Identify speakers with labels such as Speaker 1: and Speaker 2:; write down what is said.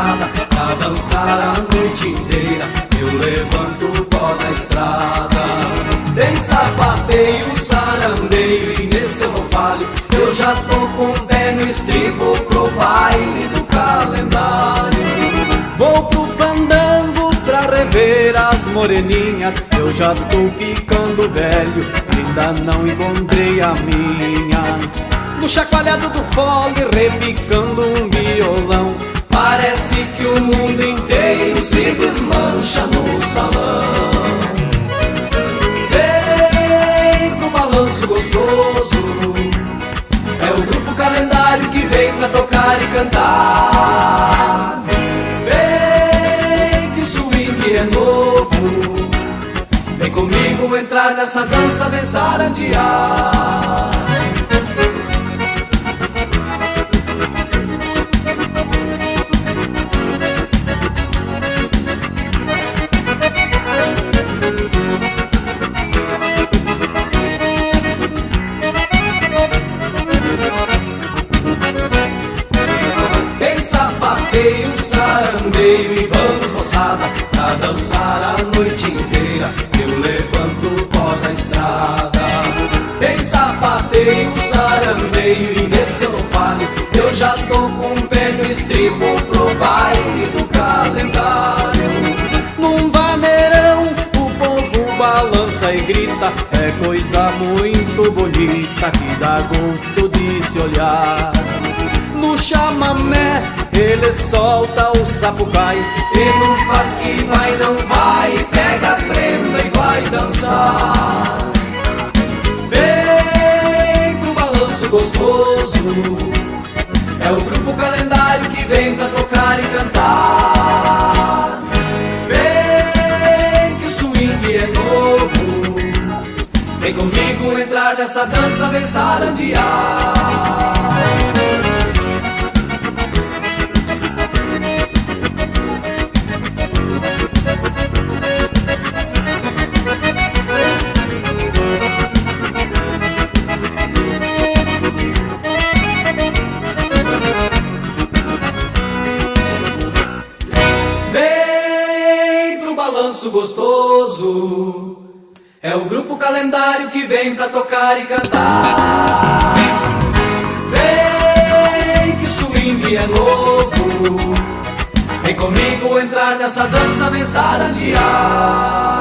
Speaker 1: moçada pra dançar a noite inteira. Eu levanto o pó da estrada. Tem sapateio, sarandeio e nesse eu não falho. Eu já tô com o pé no estribo pro baile do calendário.
Speaker 2: Vou pro fandango pra rever as moreninhas. Eu já tô ficando velho, ainda não encontrei a minha. No chacoalhado do fole, repicando um violão.
Speaker 1: Parece que o mundo inteiro se desmancha no salão. Vem pro balanço gostoso, é o grupo Calendário que vem pra tocar e cantar. Vem que o swing é novo, vem comigo entrar nessa dança, vem sarandear. Sapateio, sarandeio e vamos moçada pra dançar a noite inteira. Eu levanto o pó da estrada. Tem sapateio, sarandeio e nesse eu não falho. Eu já tô com o pé no estribo pro baile do calendário.
Speaker 2: Num vaneirão o povo balança e grita. É coisa muito bonita que dá gosto de se olhar. No chamamé ele solta o sapucai
Speaker 1: e não faz que vai, não vai, pega a prenda e vai dançar. Vem pro balanço gostoso, é o grupo Calendário que vem pra tocar e cantar. Vem que o swing é novo, vem comigo entrar nessa dança, vem sarandear. Balanço gostoso, é o grupo Calendário que vem pra tocar e cantar. Vem que o swing é novo, vem comigo entrar nessa dança, vem sarandear.